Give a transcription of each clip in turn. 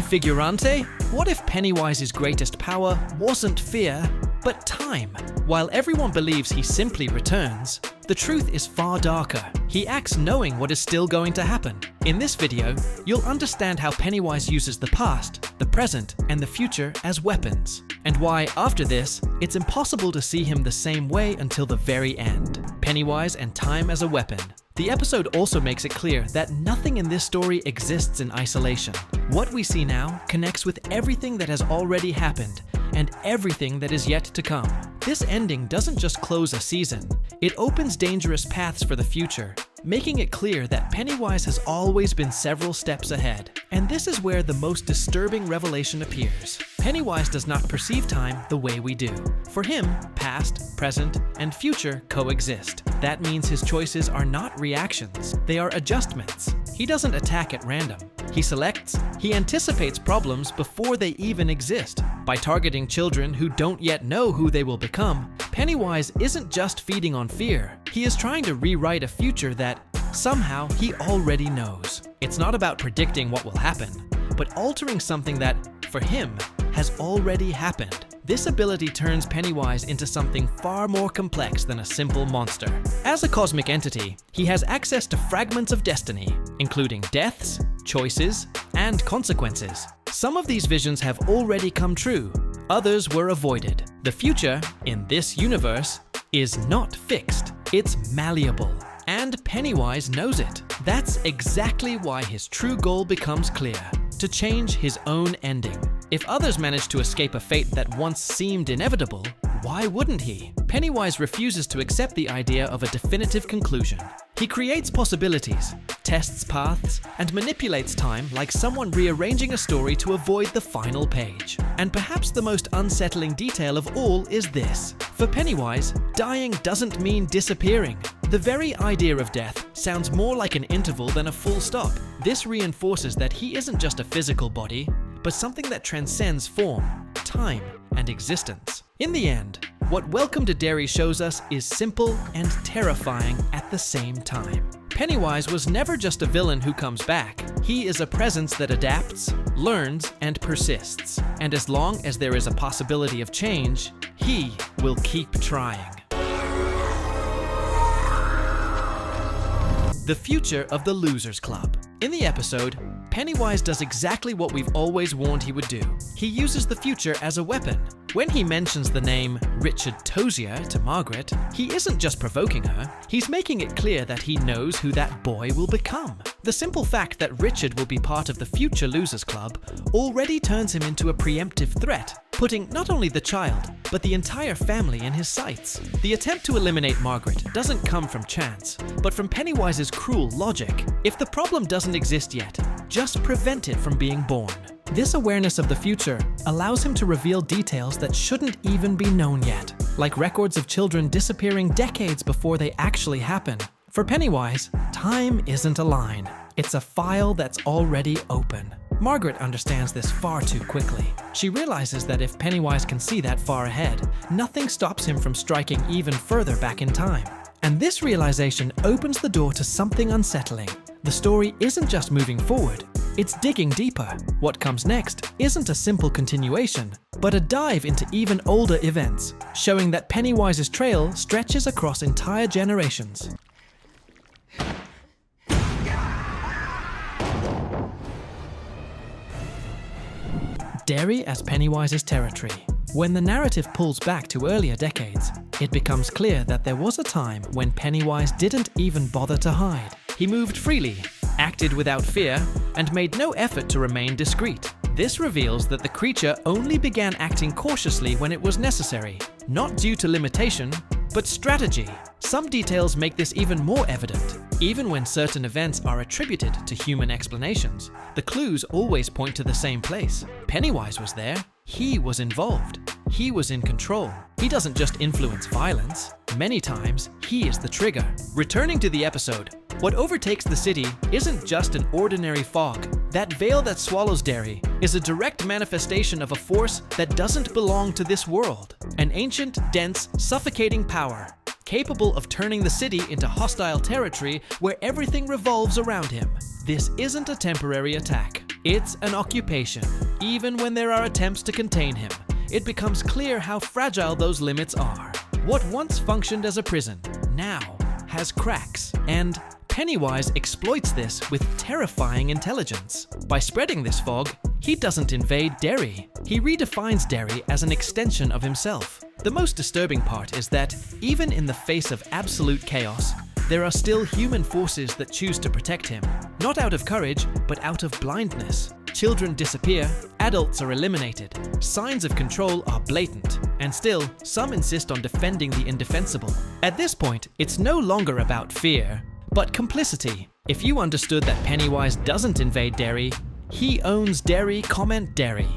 figurante? What if Pennywise's greatest power wasn't fear, but time? While everyone believes he simply returns, the truth is far darker. He acts knowing what is still going to happen. In this video, you'll understand how Pennywise uses the past, the present, and the future as weapons, and why, after this, it's impossible to see him the same way until the very end. Pennywise and time as a weapon. The episode also makes it clear that nothing in this story exists in isolation. What we see now connects with everything that has already happened and everything that is yet to come. This ending doesn't just close a season, it opens dangerous paths for the future, making it clear that Pennywise has always been several steps ahead. And this is where the most disturbing revelation appears. Pennywise does not perceive time the way we do. For him, past, present, and future coexist. That means his choices are not reactions, they are adjustments. He doesn't attack at random. He selects, he anticipates problems before they even exist. By targeting children who don't yet know who they will become, Pennywise isn't just feeding on fear. He is trying to rewrite a future that, somehow, he already knows. It's not about predicting what will happen, but altering something that, for him, has already happened. This ability turns Pennywise into something far more complex than a simple monster. As a cosmic entity, he has access to fragments of destiny, including deaths, choices, and consequences. Some of these visions have already come true, others were avoided. The future, in this universe, is not fixed, it's malleable. And Pennywise knows it. That's exactly why his true goal becomes clear: to change his own ending. If others manage to escape a fate that once seemed inevitable, why wouldn't he? Pennywise refuses to accept the idea of a definitive conclusion. He creates possibilities, tests paths, and manipulates time like someone rearranging a story to avoid the final page. And perhaps the most unsettling detail of all is this: for Pennywise, dying doesn't mean disappearing. The very idea of death sounds more like an interval than a full stop. This reinforces that he isn't just a physical body, but something that transcends form, time, and existence. In the end, what Welcome to Derry shows us is simple and terrifying at the same time. Pennywise was never just a villain who comes back. He is a presence that adapts, learns, and persists. And as long as there is a possibility of change, he will keep trying. The future of the Losers Club. In the episode, Pennywise does exactly what we've always warned he would do. He uses the future as a weapon. When he mentions the name Richard Tozier to Margaret, he isn't just provoking her, he's making it clear that he knows who that boy will become. The simple fact that Richard will be part of the future Losers Club already turns him into a preemptive threat, putting not only the child, but the entire family in his sights. The attempt to eliminate Margaret doesn't come from chance, but from Pennywise's cruel logic. If the problem doesn't exist yet, just prevent it from being born. This awareness of the future allows him to reveal details that shouldn't even be known yet, like records of children disappearing decades before they actually happen. For Pennywise, time isn't a line. It's a file that's already open. Margaret understands this far too quickly. She realizes that if Pennywise can see that far ahead, nothing stops him from striking even further back in time. And this realization opens the door to something unsettling. The story isn't just moving forward, it's digging deeper. What comes next isn't a simple continuation, but a dive into even older events, showing that Pennywise's trail stretches across entire generations. Derry as Pennywise's territory. When the narrative pulls back to earlier decades, it becomes clear that there was a time when Pennywise didn't even bother to hide. He moved freely, acted without fear, and made no effort to remain discreet. This reveals that the creature only began acting cautiously when it was necessary, not due to limitation, but strategy. Some details make this even more evident. Even when certain events are attributed to human explanations, the clues always point to the same place. Pennywise was there. He was involved. He was in control. He doesn't just influence violence. Many times, he is the trigger. Returning to the episode, what overtakes the city isn't just an ordinary fog. That veil that swallows Derry is a direct manifestation of a force that doesn't belong to this world. An ancient, dense, suffocating power, capable of turning the city into hostile territory where everything revolves around him. This isn't a temporary attack. It's an occupation. Even when there are attempts to contain him, it becomes clear how fragile those limits are. What once functioned as a prison now has cracks, and Pennywise exploits this with terrifying intelligence. By spreading this fog, he doesn't invade Derry. He redefines Derry as an extension of himself. The most disturbing part is that, even in the face of absolute chaos, there are still human forces that choose to protect him. Not out of courage, but out of blindness. Children disappear, adults are eliminated, signs of control are blatant, and still, some insist on defending the indefensible. At this point, it's no longer about fear, but complicity. If you understood that Pennywise doesn't invade Derry, he owns Derry, comment Derry.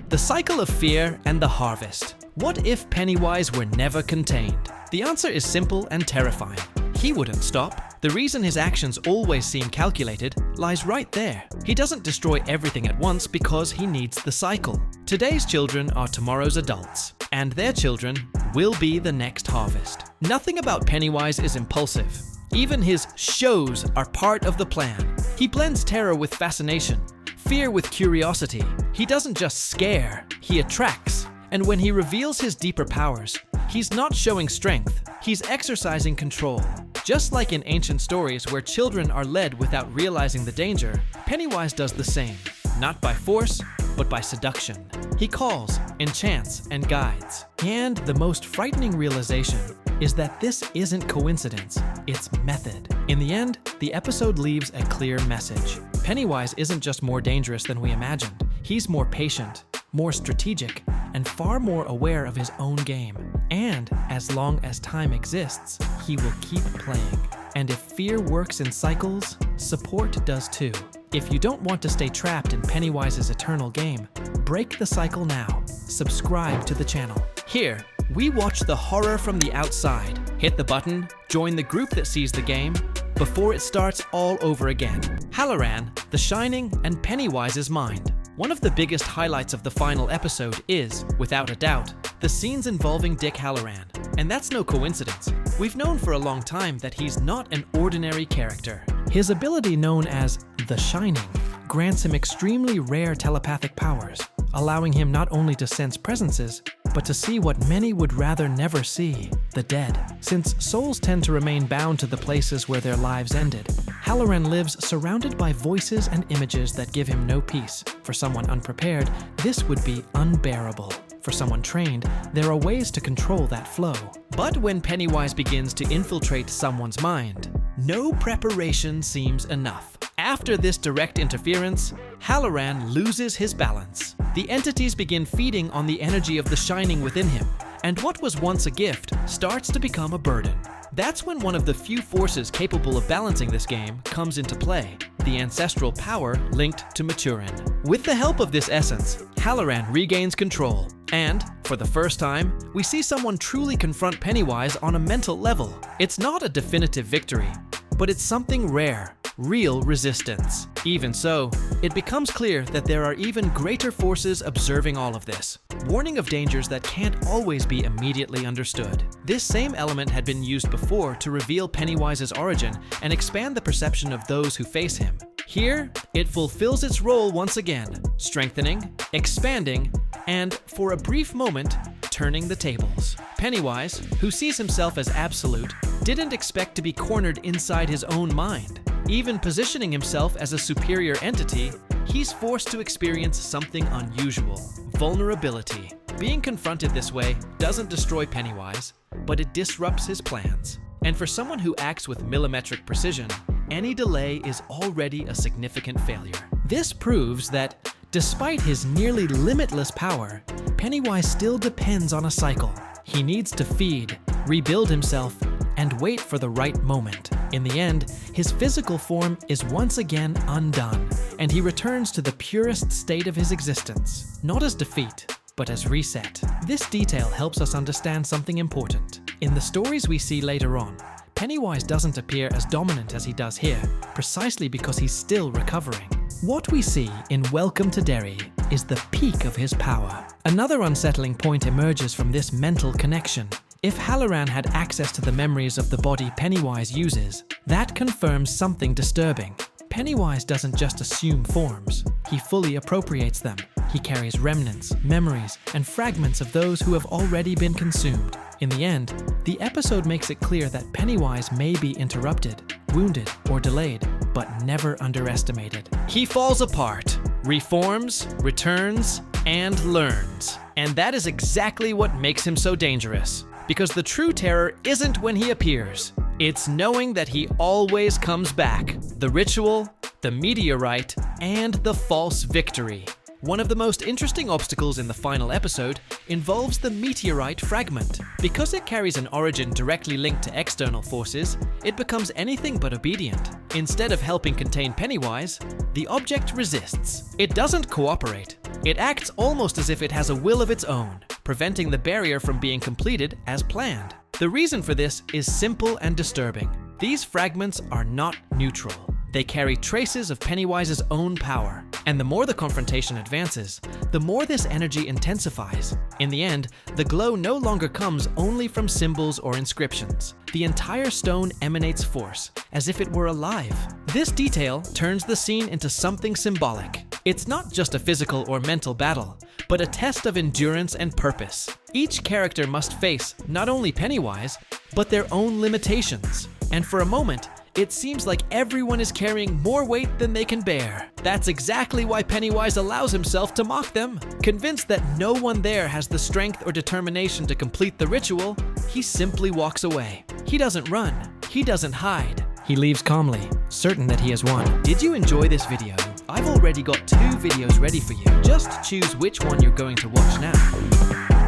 The cycle of fear and the harvest. What if Pennywise were never contained? The answer is simple and terrifying. He wouldn't stop. The reason his actions always seem calculated lies right there. He doesn't destroy everything at once because he needs the cycle. Today's children are tomorrow's adults, and their children will be the next harvest. Nothing about Pennywise is impulsive. Even his shows are part of the plan. He blends terror with fascination, fear with curiosity. He doesn't just scare, he attracts. And when he reveals his deeper powers, he's not showing strength, he's exercising control. Just like in ancient stories where children are led without realizing the danger, Pennywise does the same, not by force, but by seduction. He calls, enchants, and guides. And the most frightening realization is that this isn't coincidence, it's method. In the end, the episode leaves a clear message. Pennywise isn't just more dangerous than we imagined. He's more patient, more strategic, and far more aware of his own game. And as long as time exists, he will keep playing. And if fear works in cycles, support does too. If you don't want to stay trapped in Pennywise's eternal game, break the cycle now. Subscribe to the channel. Here, we watch the horror from the outside. Hit the button, join the group that sees the game, before it starts all over again. Halloran, The Shining, and Pennywise's mind. One of the biggest highlights of the final episode is, without a doubt, the scenes involving Dick Halloran. And that's no coincidence. We've known for a long time that he's not an ordinary character. His ability, known as The Shining, grants him extremely rare telepathic powers, allowing him not only to sense presences, but to see what many would rather never see, the dead. Since souls tend to remain bound to the places where their lives ended, Halloran lives surrounded by voices and images that give him no peace. For someone unprepared, this would be unbearable. For someone trained, there are ways to control that flow. But when Pennywise begins to infiltrate someone's mind, no preparation seems enough. After this direct interference, Halloran loses his balance. The entities begin feeding on the energy of the Shining within him, and what was once a gift starts to become a burden. That's when one of the few forces capable of balancing this game comes into play, the ancestral power linked to Maturin. With the help of this essence, Halloran regains control, and, for the first time, we see someone truly confront Pennywise on a mental level. It's not a definitive victory, but it's something rare. Real resistance. Even so, it becomes clear that there are even greater forces observing all of this, warning of dangers that can't always be immediately understood. This same element had been used before to reveal Pennywise's origin and expand the perception of those who face him. Here, it fulfills its role once again, strengthening, expanding, and, for a brief moment, turning the tables. Pennywise, who sees himself as absolute, didn't expect to be cornered inside his own mind. Even positioning himself as a superior entity, he's forced to experience something unusual: vulnerability. Being confronted this way doesn't destroy Pennywise, but it disrupts his plans. And for someone who acts with millimetric precision, any delay is already a significant failure. This proves that, despite his nearly limitless power, Pennywise still depends on a cycle. He needs to feed, rebuild himself, and wait for the right moment. In the end, his physical form is once again undone, and he returns to the purest state of his existence, not as defeat, but as reset. This detail helps us understand something important. In the stories we see later on, Pennywise doesn't appear as dominant as he does here, precisely because he's still recovering. What we see in Welcome to Derry is the peak of his power. Another unsettling point emerges from this mental connection. If Halloran had access to the memories of the body Pennywise uses, that confirms something disturbing. Pennywise doesn't just assume forms, he fully appropriates them. He carries remnants, memories, and fragments of those who have already been consumed. In the end, the episode makes it clear that Pennywise may be interrupted, wounded, or delayed, but never underestimated. He falls apart, reforms, returns, and learns. And that is exactly what makes him so dangerous. Because the true terror isn't when he appears. It's knowing that he always comes back. The ritual, the meteorite, and the false victory. One of the most interesting obstacles in the final episode involves the meteorite fragment. Because it carries an origin directly linked to external forces, it becomes anything but obedient. Instead of helping contain Pennywise, the object resists. It doesn't cooperate. It acts almost as if it has a will of its own, preventing the barrier from being completed as planned. The reason for this is simple and disturbing. These fragments are not neutral. They carry traces of Pennywise's own power. And the more the confrontation advances, the more this energy intensifies. In the end, the glow no longer comes only from symbols or inscriptions. The entire stone emanates force, as if it were alive. This detail turns the scene into something symbolic. It's not just a physical or mental battle, but a test of endurance and purpose. Each character must face not only Pennywise, but their own limitations. And for a moment, it seems like everyone is carrying more weight than they can bear. That's exactly why Pennywise allows himself to mock them. Convinced that no one there has the strength or determination to complete the ritual, he simply walks away. He doesn't run. He doesn't hide. He leaves calmly, certain that he has won. Did you enjoy this video? I've already got 2 videos ready for you. Just choose which one you're going to watch now.